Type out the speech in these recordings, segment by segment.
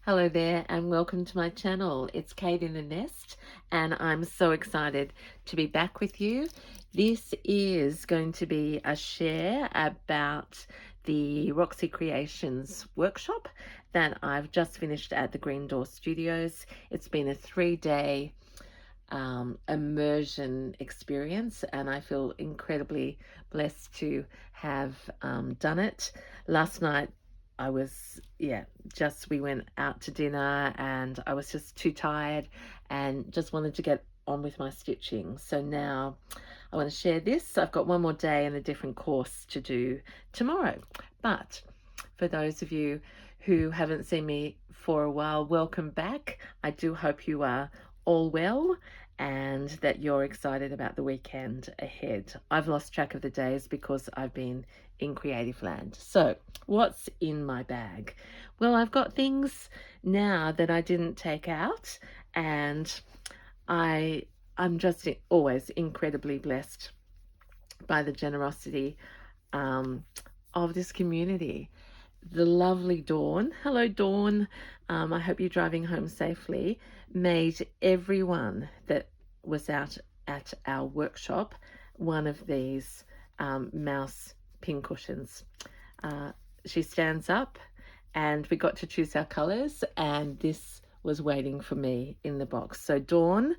Hello there and welcome to my channel. It's Kate in the Nest and I'm so excited to be back with you. This is going to be a share about the Roxy Creations workshop that I've just finished at the Green Door Studios. It's been a 3-day immersion experience and I feel incredibly blessed to have done it. Last night I was, we went out to dinner and I was just too tired and just wanted to get on with my stitching. So now I want to share this. I've got one more day and a different course to do tomorrow. But for those of you who haven't seen me for a while, welcome back. I do hope you are all well and that you're excited about the weekend ahead. I've lost track of the days because I've been in creative land. So what's in my bag? Well, I've got things now that I didn't take out, and I'm just always incredibly blessed by the generosity of this community. The lovely Dawn, hello Dawn, I hope you're driving home safely, made everyone that was out at our workshop one of these mouse pincushions. She stands up and we got to choose our colours, and this was waiting for me in the box. So Dawn,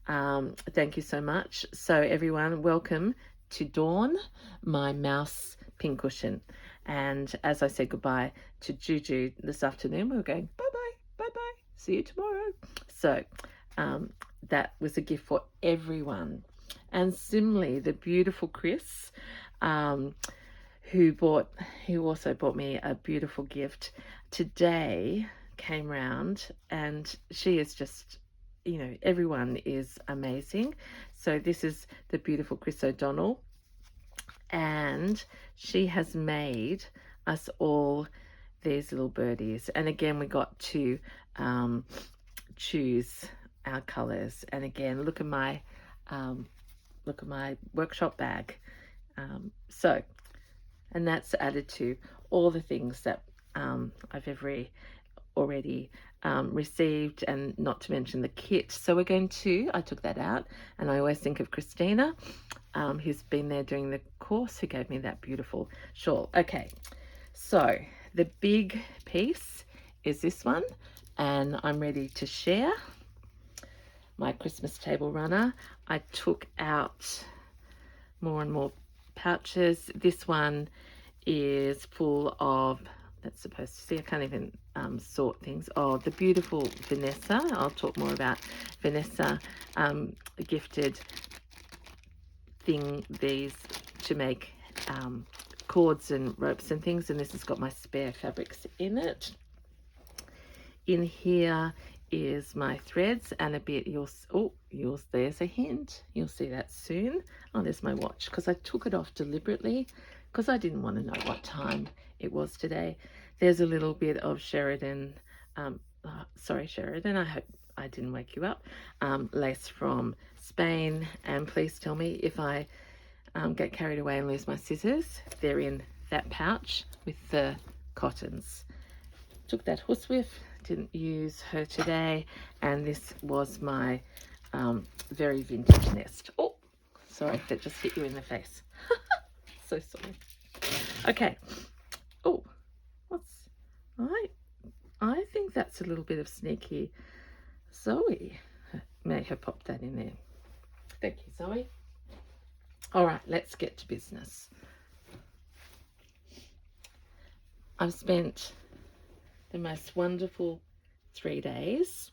thank you so much. So everyone, welcome to Dawn, my mouse pincushion. And as I said goodbye to Juju this afternoon, we were going bye-bye, bye-bye, see you tomorrow. So that was a gift for everyone. And similarly, the beautiful Chris, who also bought me a beautiful gift today, came round, and she is just, everyone is amazing. So this is the beautiful Chris O'Donnell, and she has made us all these little birdies. And again, we got to choose our colors. And again, look at my workshop bag. And that's added to all the things that I've already received, and not to mention the kit. So we're going to, I took that out, and I always think of Christina, who's been there doing the course, who gave me that beautiful shawl. Okay, so the big piece is this one, and I'm ready to share my Christmas table runner. I took out more and more pouches. This one is full of, that's supposed to see, I can't even sort things. Oh, the beautiful Vanessa, I'll talk more about Vanessa, gifted these to make cords and ropes and things, and this has got my spare fabrics in it. In here is my threads and a bit, there's a hint, you'll see that soon. Oh, there's my watch, because I took it off deliberately because I didn't want to know what time it was today. There's a little bit of Sheridan, sorry Sheridan, I hope I didn't wake you up, lace from Spain. And please tell me if I get carried away and lose my scissors. They're in that pouch with the cottons. Took that horsewhip, didn't use her today, and this was my very vintage nest. Oh, sorry, that just hit you in the face. So sorry. Okay. Oh, I think that's a little bit of sneaky Zoe. May have popped that in there. Thank you, Zoe. All right, let's get to business. I've spent the most wonderful 3 days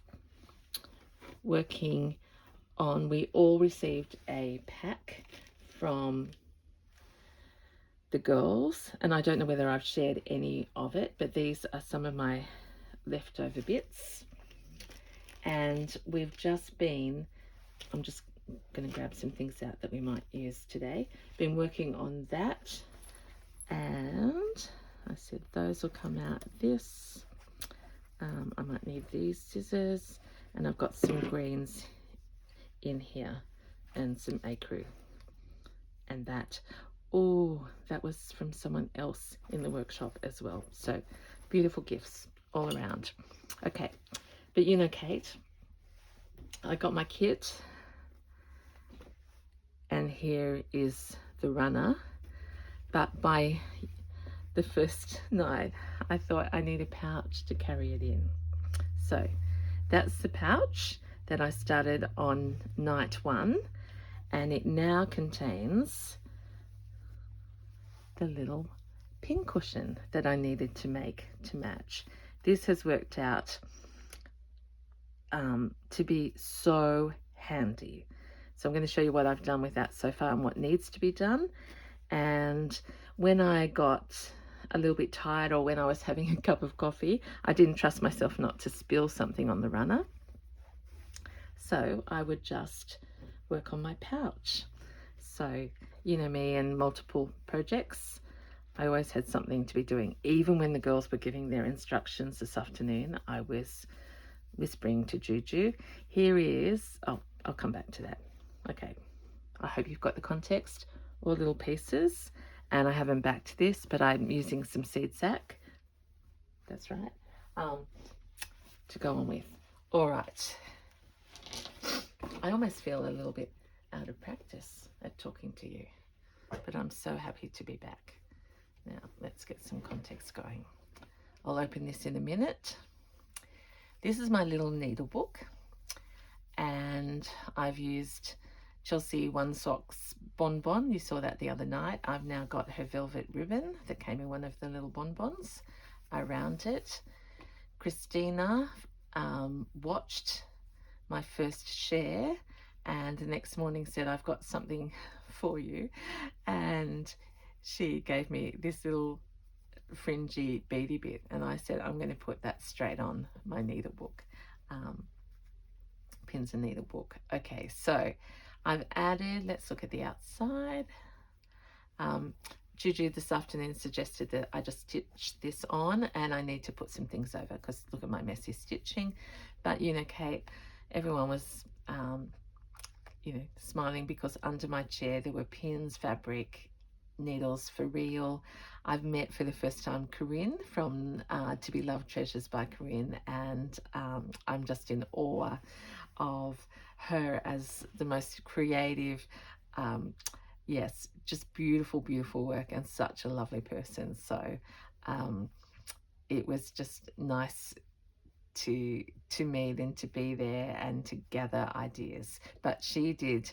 working on, we all received a pack from the girls, and I don't know whether I've shared any of it, but these are some of my leftover bits. And we've just been, I'm just going to grab some things out that we might use today. Been working on that, and I said those will come out this. I might need these scissors, and I've got some greens in here and some ecru, and that, oh, that was from someone else in the workshop as well. So beautiful gifts all around. Okay, but you know, Kate, I got my kit, and here is the runner, but by the first night I thought I need a pouch to carry it in. So that's the pouch that I started on night 1, and it now contains the little pin cushion that I needed to make to match. This has worked out to be so handy. So I'm going to show you what I've done with that so far and what needs to be done. And when I got a little bit tired, or when I was having a cup of coffee, I didn't trust myself not to spill something on the runner. So I would just work on my pouch. So, you know me and multiple projects, I always had something to be doing. Even when the girls were giving their instructions this afternoon, I was whispering to Juju, here is, oh, I'll come back to that. Okay, I hope you've got the context, all little pieces, and I haven't backed this, but I'm using some seed sack, that's right, to go on with. All right, I almost feel a little bit out of practice at talking to you, but I'm so happy to be back. Now, let's get some context going. I'll open this in a minute. This is my little needle book, and I've used Chelsea One Socks bonbon. You saw that the other night. I've now got her velvet ribbon that came in one of the little bonbons around it. Christina watched my first share, and the next morning said, I've got something for you, and she gave me this little fringy beady bit, and I said, I'm going to put that straight on my needle book, pins and needle book. Okay, so I've added, let's look at the outside. Juju this afternoon suggested that I just stitch this on, and I need to put some things over because look at my messy stitching. But you know, Kate, everyone was you know, smiling because under my chair there were pins, fabric, needles for real. I've met for the first time Corinne from To Be Loved Treasures by Corinne, and I'm just in awe of her as the most creative, yes, just beautiful, beautiful work, and such a lovely person. So it was just nice to meet and to be there and to gather ideas. But she did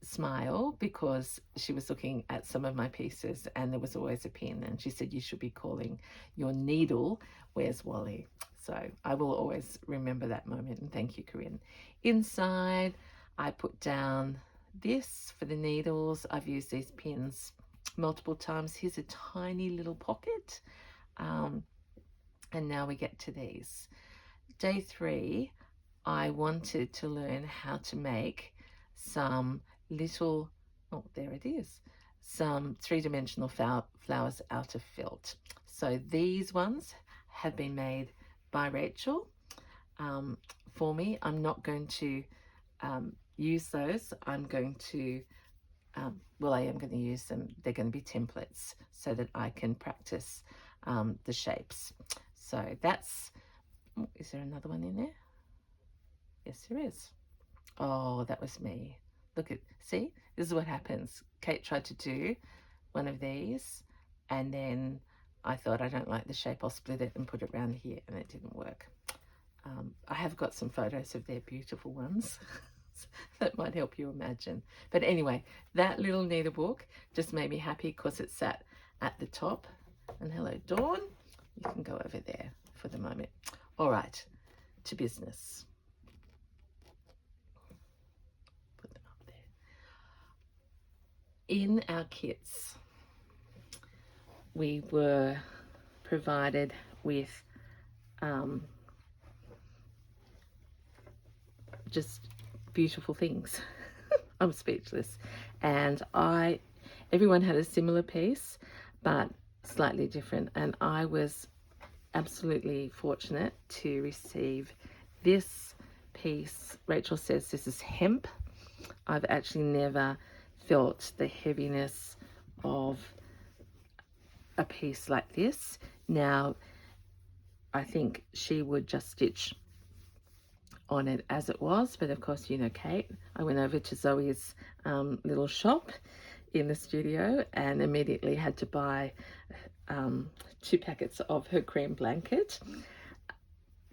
smile because she was looking at some of my pieces and there was always a pin, and she said, you should be calling your needle Where's Wally. So I will always remember that moment, and thank you, Corinne. Inside I put down this for the needles. I've used these pins multiple times. Here's a tiny little pocket, and now we get to these. Day 3, I wanted to learn how to make some little, oh, there it is, some 3-dimensional flowers out of felt. So these ones have been made by Rachel for me. I'm not going to use those. I'm going to, well, I am going to use them. They're going to be templates so that I can practice the shapes. So that's, oh, is there another one in there? Yes, there is. Oh, that was me. Look at, see, this is what happens. Kate tried to do one of these, and then I thought, I don't like the shape, I'll split it and put it around here, and it didn't work. I have got some photos of their beautiful ones that might help you imagine. But anyway, that little needlebook just made me happy because it sat at the top. And hello, Dawn. You can go over there for the moment. All right, to business. Put them up there. In our kits, we were provided with just beautiful things. I'm speechless. And everyone had a similar piece, but slightly different. And I was absolutely fortunate to receive this piece. Rachel says this is hemp. I've actually never felt the heaviness of a piece like this. Now, I think she would just stitch on it as it was, but of course, you know Kate. I went over to Zoe's little shop in the studio and immediately had to buy 2 packets of her cream blanket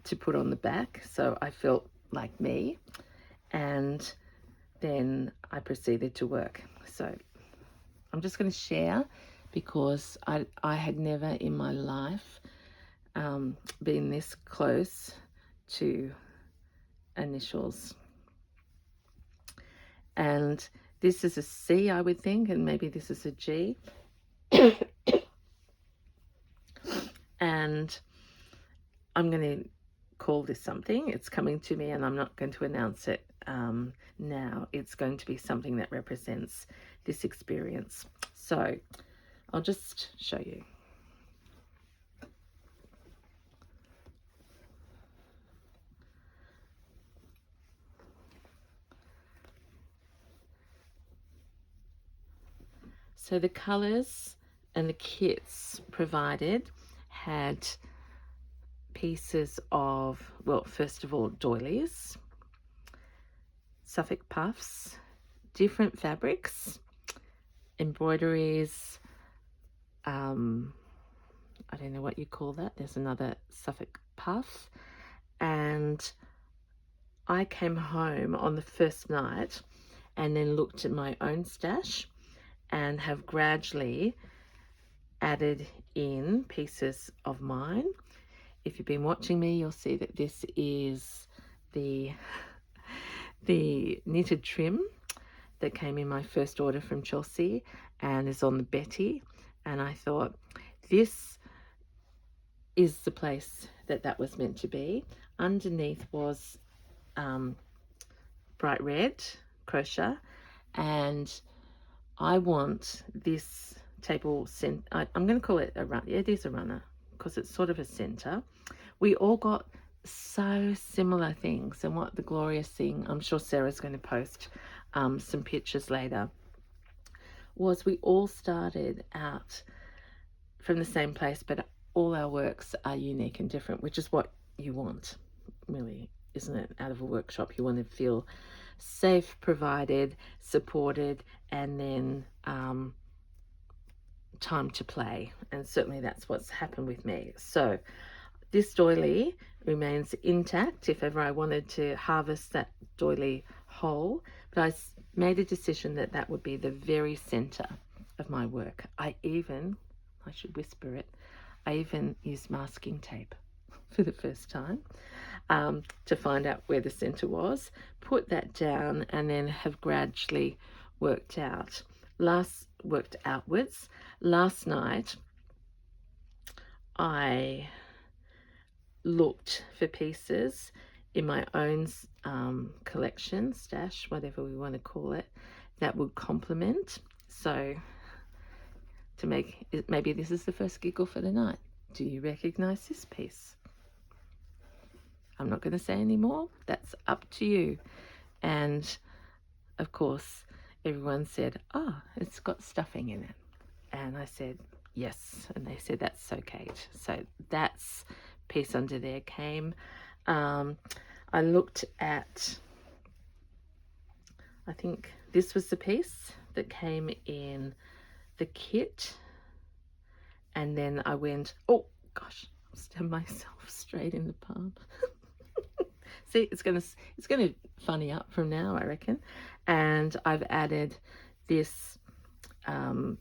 to put on the back, so I felt like me. And then I proceeded to work. So I'm just going to share, because I had never in my life been this close to initials. And this is a C, I would think, and maybe this is a G. And I'm going to call this something. It's coming to me, and I'm not going to announce it now. It's going to be something that represents this experience. So I'll just show you. So the colors and the kits provided had pieces of, well, first of all, doilies, Suffolk puffs, different fabrics, embroideries, I don't know what you call that. There's another Suffolk puff. And I came home on the first night and then looked at my own stash and have gradually added in pieces of mine. If you've been watching me, you'll see that this is the knitted trim that came in my first order from Chelsea and is on the Betty. And I thought, this is the place that was meant to be. Underneath was bright red crochet, and I want this table center. I'm going to call it a run. It is a runner because it's sort of a center. We all got so similar things, and what the glorious thing, I'm sure Sarah's going to post some pictures later, was we all started out from the same place, but all our works are unique and different, which is what you want, really, isn't it? Out of a workshop, you want to feel safe, provided, supported, and then time to play. And certainly that's what's happened with me. So this doily remains intact if ever I wanted to harvest that doily whole, but I made a decision that that would be the very center of my work. I should whisper it, I even used masking tape for the first time to find out where the center was, put that down, and then have gradually worked outwards. Last night I looked for pieces in my own collection, stash, whatever we want to call it, that would complement. So to make it, maybe this is the first giggle for the night. Do you recognize this piece? I'm not going to say any more. That's up to you. And of course, everyone said, "Oh, it's got stuffing in it." And I said, "Yes." And they said, "That's so, Kate." So that's piece under there came. I looked at, I think this was the piece that came in the kit, and then I went, oh gosh, I stabbed myself straight in the palm. See, it's gonna funny up from now, I reckon. And I've added this, I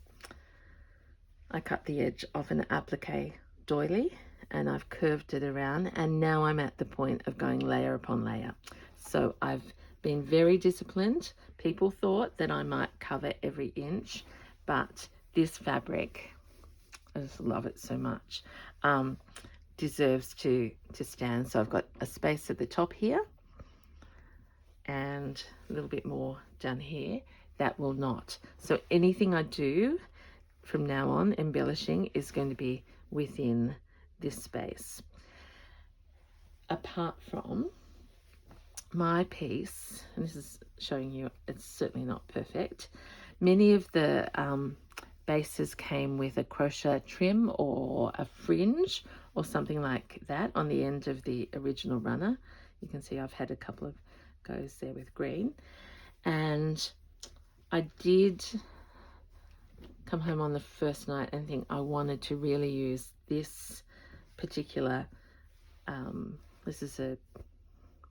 cut the edge of an applique doily and I've curved it around, and now I'm at the point of going layer upon layer. So I've been very disciplined. People thought that I might cover every inch, but this fabric, I just love it so much, deserves to stand. So I've got a space at the top here and a little bit more down here. That will not. So anything I do from now on, embellishing, is going to be within this space. Apart from my piece, and this is showing you it's certainly not perfect, many of the bases came with a crochet trim or a fringe or something like that on the end of the original runner. You can see I've had a couple of goes there with green. And I did come home on the first night and think I wanted to really use this particular, this is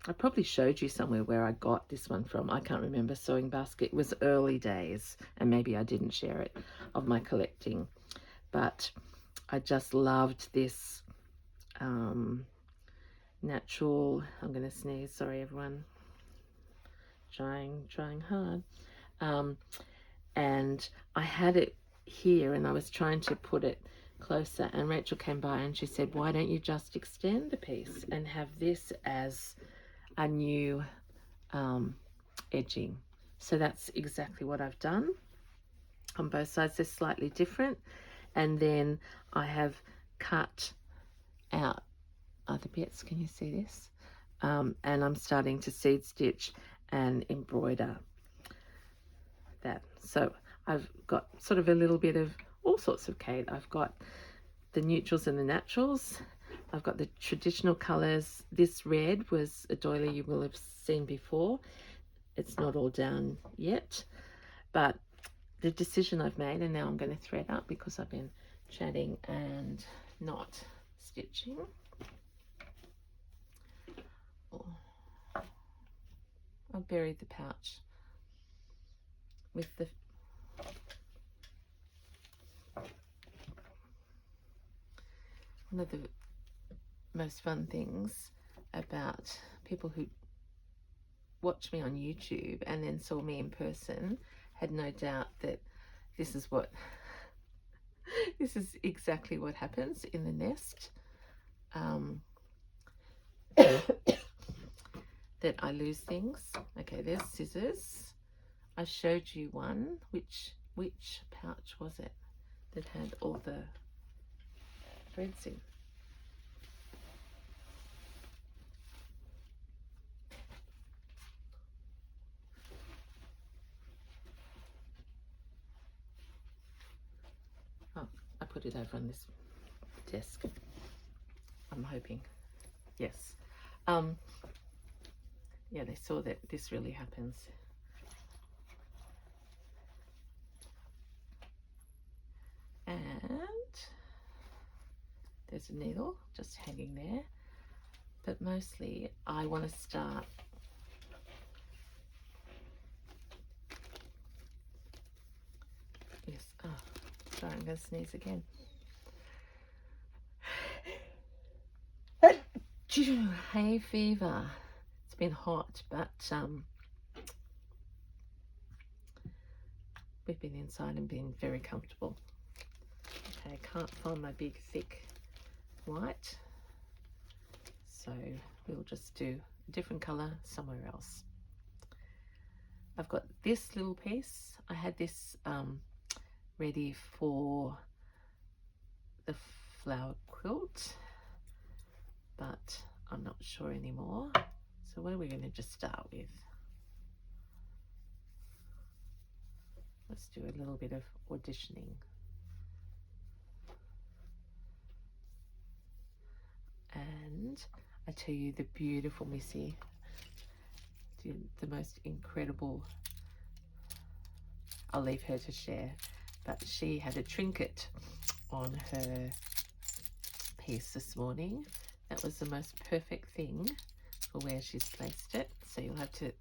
I probably showed you somewhere where I got this one from. I can't remember. Sewing Basket. It was early days, and maybe I didn't share it, of my collecting. But I just loved this natural, I'm going to sneeze, sorry everyone, trying hard. And I had it here and I was trying to put it closer, and Rachel came by and she said, why don't you just extend the piece and have this as a new edging? So that's exactly what I've done on both sides. They're slightly different, and then I have cut out other bits. Can you see this? And I'm starting to seed stitch and embroider that. So I've got sort of a little bit of all sorts of Kate. I've got the neutrals and the naturals. I've got the traditional colors. This red was a doily you will have seen before. It's not all down yet, but the decision I've made, and now I'm going to thread up because I've been chatting and not stitching. Oh, I buried the pouch with the one of the most fun things about people who watch me on YouTube and then saw me in person had no doubt that this is what this is exactly what happens in the nest. That I lose things. Okay, there's scissors. I showed you one. Which pouch was it that had all the threads in? Oh, I put it over on this desk. I'm hoping. Yes. Yeah, they saw that this really happens. And there's a needle just hanging there. But mostly I want to start yes. Oh, sorry, I'm going to sneeze again. Hay fever. It's been hot, but we've been inside and been very comfortable. Okay, I can't find my big thick white, so we'll just do a different color somewhere else. I've got this little piece. I had this ready for the flower quilt, but I'm not sure anymore. So what are we going to just start with? Let's do a little bit of auditioning. And I tell you, the beautiful Missy did the most incredible, I'll leave her to share, but she had a trinket on her piece this morning. That was the most perfect thing for where she's placed it. So you'll have to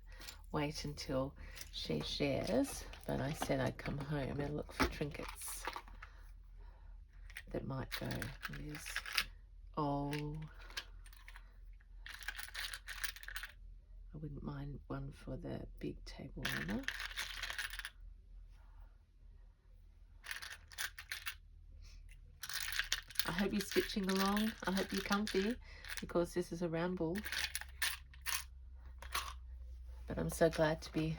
wait until she shares, but I said I'd come home and look for trinkets that might go. There's, oh, I wouldn't mind one for the big table runner. I hope you're stitching along. I hope you're comfy, because this is a ramble. But I'm so glad to be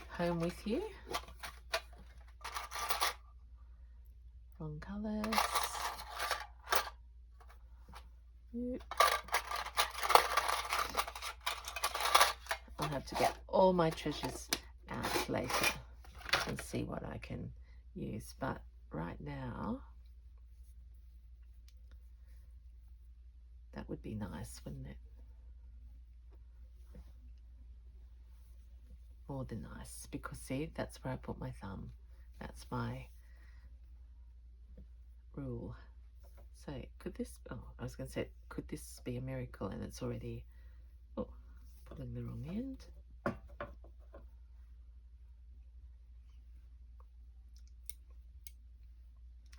home with you. Wrong colours. Yep. I'll have to get all my treasures out later and see what I can use. But right now, that would be nice, wouldn't it? More than nice, because see, that's where I put my thumb. That's my rule. So could this, oh, I was going to say, could this be a miracle? And it's already, oh, pulling the wrong end.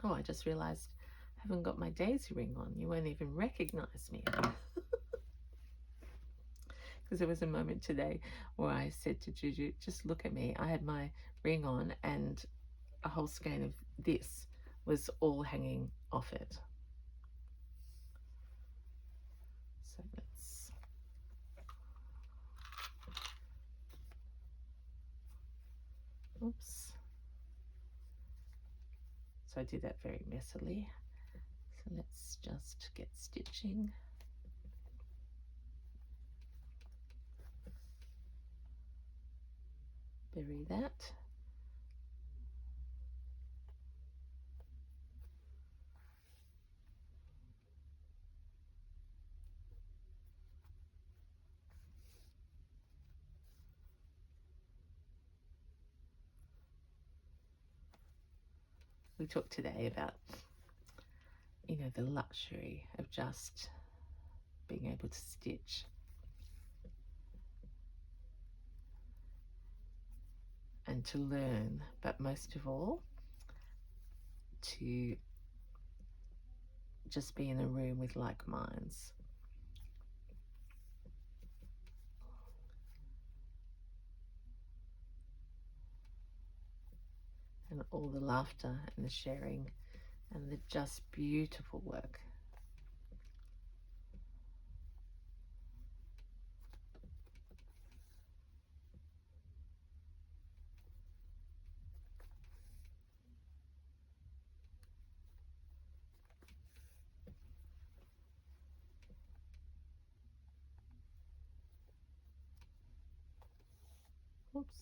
Oh, I just realized I haven't got my daisy ring on. You won't even recognize me. Because there was a moment today where I said to Juju, just look at me. I had my ring on and a whole skein of this was all hanging off it. So let's, oops. So I did that very messily. So let's just get stitching. Bury that. We talked today about, you know, the luxury of just being able to stitch. And to learn, but most of all, to just be in a room with like minds. And all the laughter and the sharing and the just beautiful work. Oops.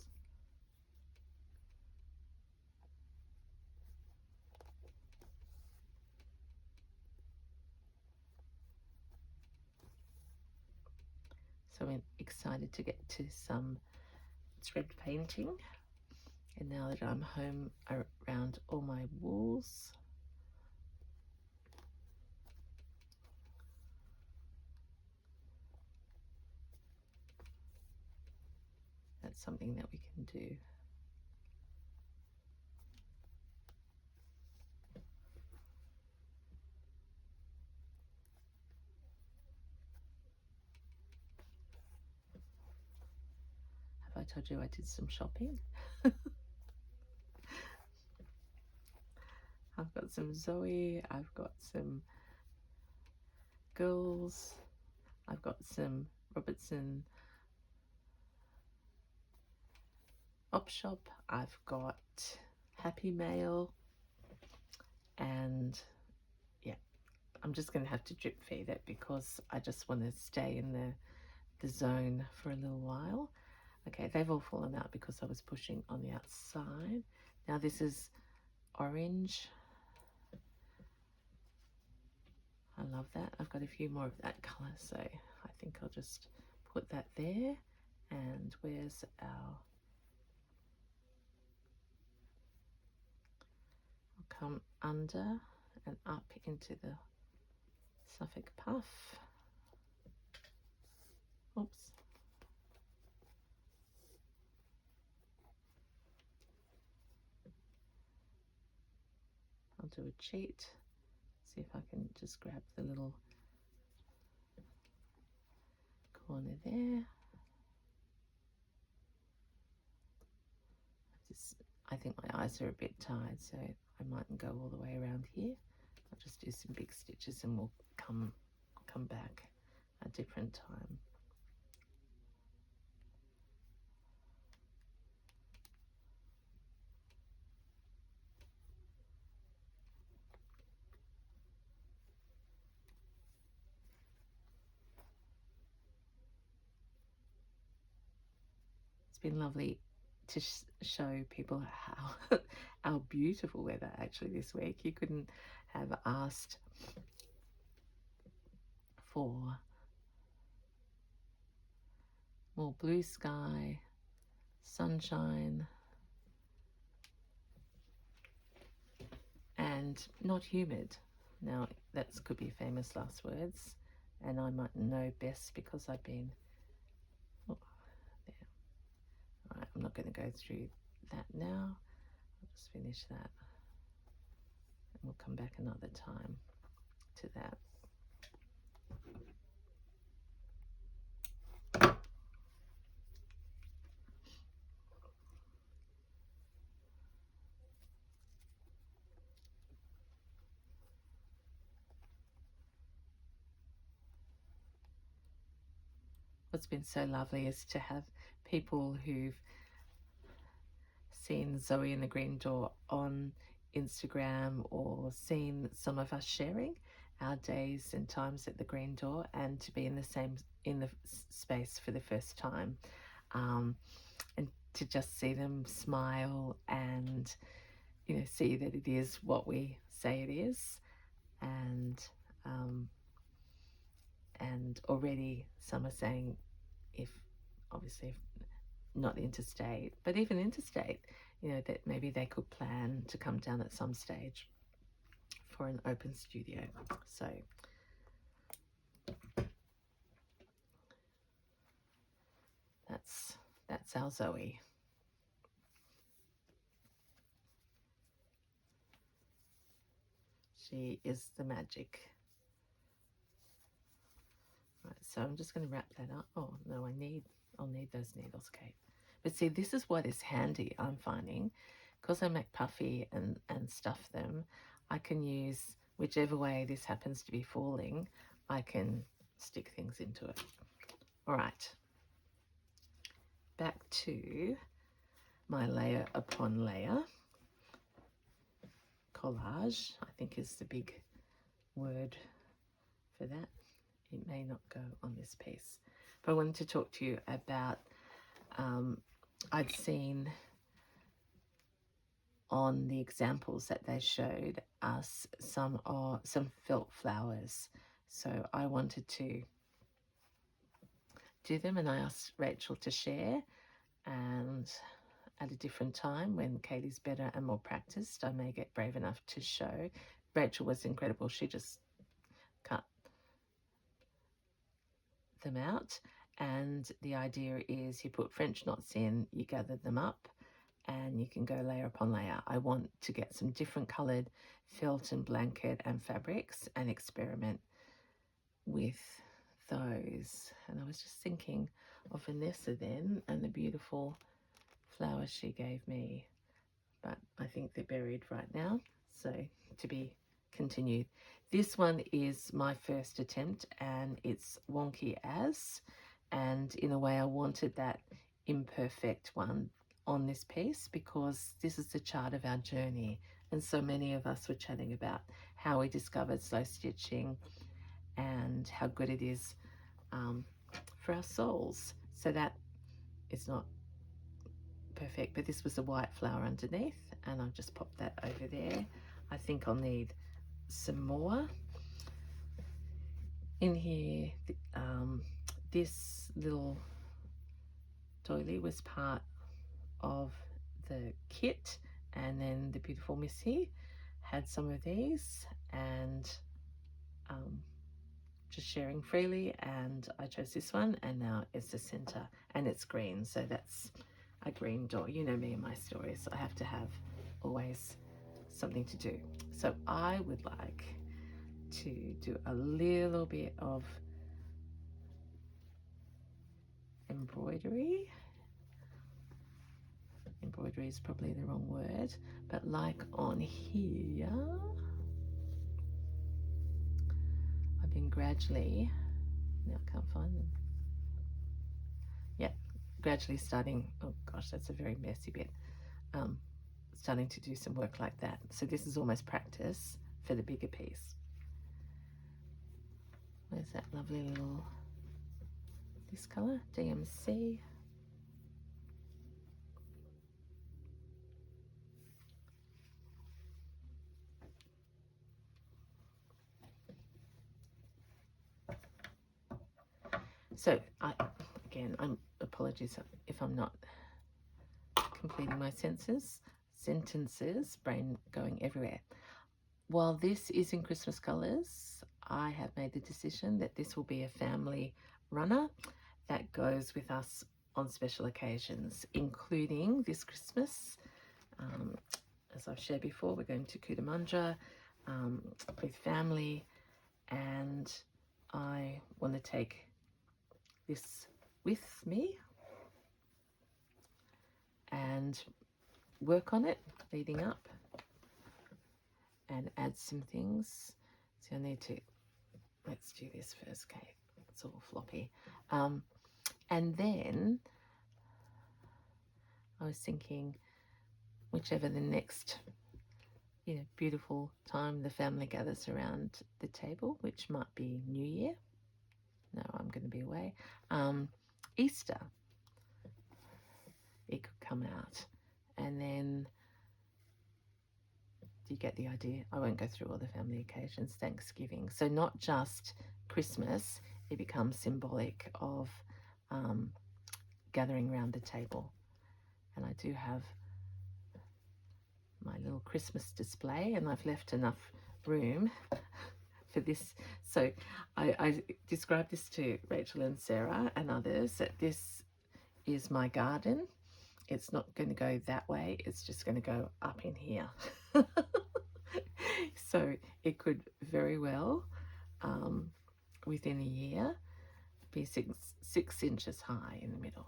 So I'm excited to get to some thread painting. And now that I'm home around all my wools, that's something that we can do. Have I told you I did some shopping? I've got some Zoe, I've got some girls, I've got some Robertson Op Shop, I've got Happy Mail, and yeah, I'm just going to have to drip feed it because I just want to stay in the zone for a little while. Okay, they've all fallen out because I was pushing on the outside. Now this is orange. I love that. I've got a few more of that colour, so I think I'll just put that there. And where's our... I'll come under and up into the Suffolk puff. Oops. I'll do a cheat. See if I can just grab the little corner there. I think my eyes are a bit tired, so I mightn't go all the way around here. I'll just do some big stitches and we'll come back a different time. It's been lovely to show people how our beautiful weather actually this week. You couldn't have asked for more blue sky, sunshine, and not humid. Now, that could be famous last words, and I might know best because I've been, oh, there. All right, I'm not going to go through that now. I'll just finish that, and we'll come back another time to that. What's been so lovely is to have people who've seen Zoe and the Green Door on Instagram or seen some of us sharing our days and times at the Green Door, and to be in the space for the first time, and to just see them smile and see that it is what we say it is, and already some are saying, if not interstate, but even interstate, that maybe they could plan to come down at some stage for an open studio. So that's our Zoe. She is the magic. Right, so I'm just going to wrap that up. Oh no, I'll need those needles, Kate. But see, this is what is handy, I'm finding, because I make puffy and stuff them. I can use whichever way this happens to be falling. I can stick things into it. All right, back to my layer upon layer collage, I think is the big word for that. It may not go on this piece, but I wanted to talk to you about, I'd seen on the examples that they showed us some felt flowers. So I wanted to do them, and I asked Rachel to share, and at a different time when Katie's better and more practiced, I may get brave enough to show. Rachel was incredible. She just cut them out, and the idea is you put French knots in, you gather them up, and you can go layer upon layer. I want to get some different coloured felt and blanket and fabrics and experiment with those. And I was just thinking of Vanessa then and the beautiful flowers she gave me, but I think they're buried right now, so to be continued. This one is my first attempt, and it's wonky as, and in a way I wanted that imperfect one on this piece because this is the chart of our journey, and so many of us were chatting about how we discovered slow stitching and how good it is for our souls. So that is not perfect, but this was a white flower underneath, and I've just popped that over there. I think I'll need some more in here. This little doily was part of the kit, and then the beautiful Missy had some of these, and just sharing freely, and I chose this one, and now it's the center, and it's green, so that's a green door. You know me and my stories. I have to have always something to do. So I would like to do a little bit of embroidery. Embroidery is probably the wrong word, but like on here, I've been gradually, now I can't find them. Yeah, gradually starting, oh gosh, that's a very messy bit. Starting to do some work like that. So this is almost practice for the bigger piece. Where's that lovely little, this color, DMC. again, apologies if I'm not completing my sentences, brain going everywhere. While this is in Christmas colours, I have made the decision that this will be a family runner that goes with us on special occasions, including this Christmas. As I've shared before, we're going to Cootamundra with family, and I want to take this with me and work on it leading up and add some things. So I need to, let's do this first, Kate. It's all floppy. And then I was thinking, whichever the next, beautiful time the family gathers around the table, which might be New Year. No, I'm going to be away. Easter, it could come out. And then, do you get the idea? I won't go through all the family occasions. Thanksgiving. So not just Christmas, it becomes symbolic of gathering around the table. And I do have my little Christmas display, and I've left enough room for this. So I described this to Rachel and Sarah and others, that this is my garden. It's not going to go that way. It's just going to go up in here. So it could very well, within a year, be six inches high in the middle.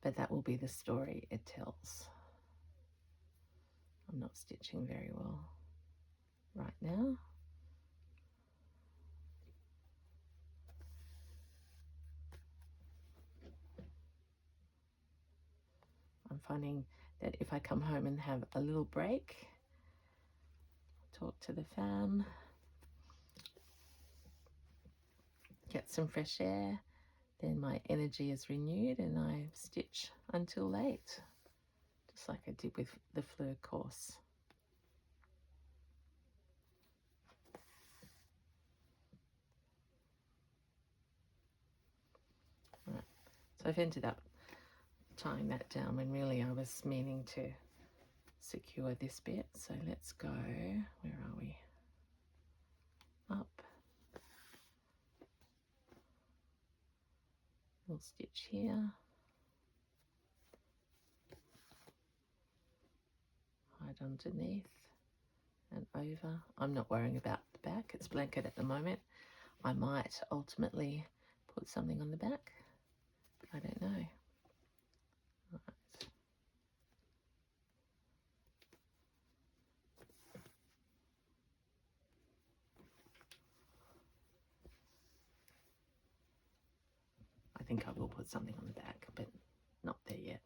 But that will be the story it tells. I'm not stitching very well right now. I'm finding that if I come home and have a little break, talk to the fan, get some fresh air, then my energy is renewed and I stitch until late, just like I did with the Fleur course. Right. So I've ended up tying that down when really I was meaning to secure this bit. So let's go, where are we? Up. Little stitch here. Hide underneath and over. I'm not worrying about the back. It's blanket at the moment. I might ultimately put something on the back. I don't know. Right. I think I will put something on the back, but not there yet.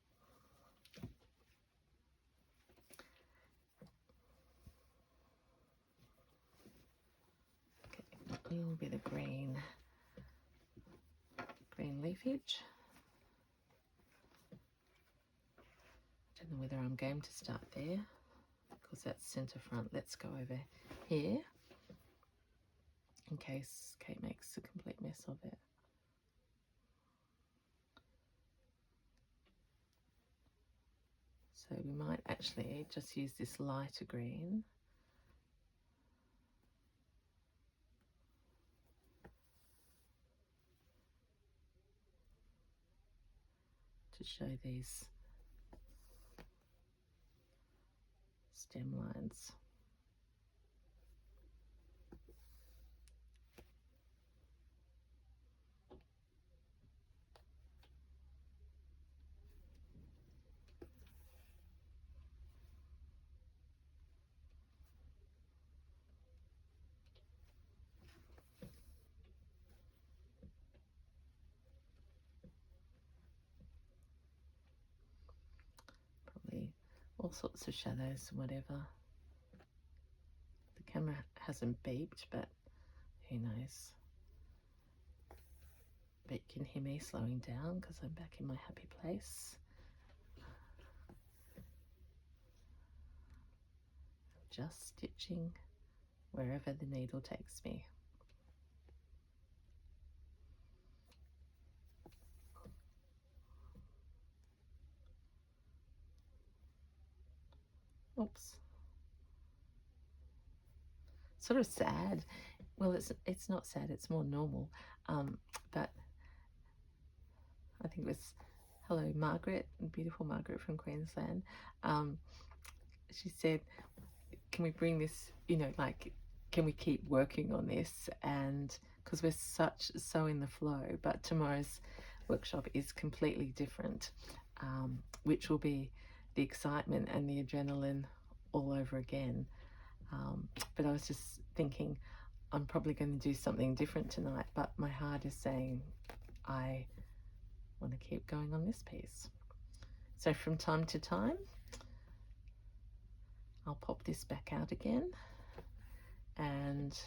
Okay, a little bit of green leafage. I don't know whether I'm going to start there because that's centre front. Let's go over here in case Kate makes a complete mess of it. So we might actually just use this lighter green to show these stem lines. Probably all sorts of shadows and whatever. The camera hasn't beeped, but who knows. But you can hear me slowing down because I'm back in my happy place. Just stitching wherever the needle takes me. oops, sort of sad. Well, it's not sad, it's more normal. But I think it was, hello, Margaret, beautiful Margaret from Queensland. She said, can we bring this, like, can we keep working on this? And because we're so in the flow, but tomorrow's workshop is completely different, which will be the excitement and the adrenaline all over again. But I was just thinking, I'm probably going to do something different tonight, but my heart is saying I want to keep going on this piece. So from time to time, I'll pop this back out again, and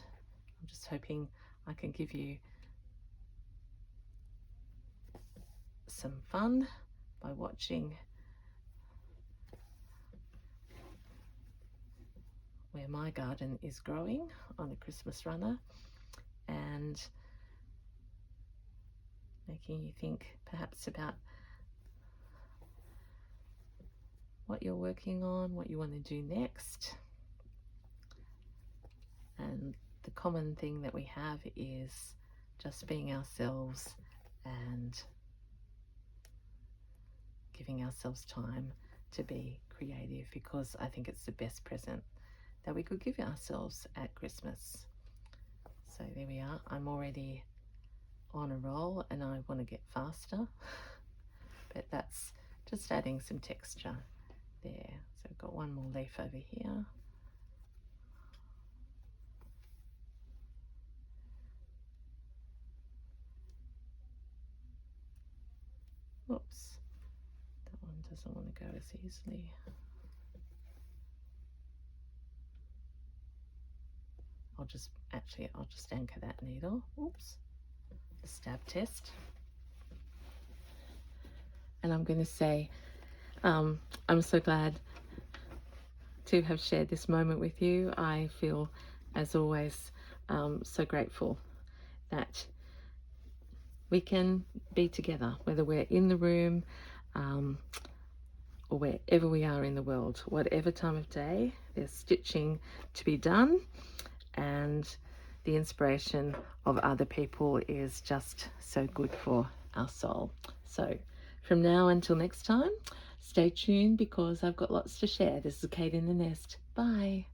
I'm just hoping I can give you some fun by watching where my garden is growing on a Christmas runner, and making you think perhaps about what you're working on, what you want to do next. And the common thing that we have is just being ourselves and giving ourselves time to be creative, because I think it's the best present that we could give ourselves at Christmas. So there we are. I'm already on a roll and I want to get faster, but that's just adding some texture there. So I've got one more leaf over here. Oops, that one doesn't want to go as easily. I'll just anchor that needle. Oops, the stab test. And I'm going to say, I'm so glad to have shared this moment with you. I feel, as always, so grateful that we can be together, whether we're in the room or wherever we are in the world, whatever time of day. There's stitching to be done, and the inspiration of other people is just so good for our soul. So from now until next time, stay tuned, because I've got lots to share. This is Kate in the Nest. Bye.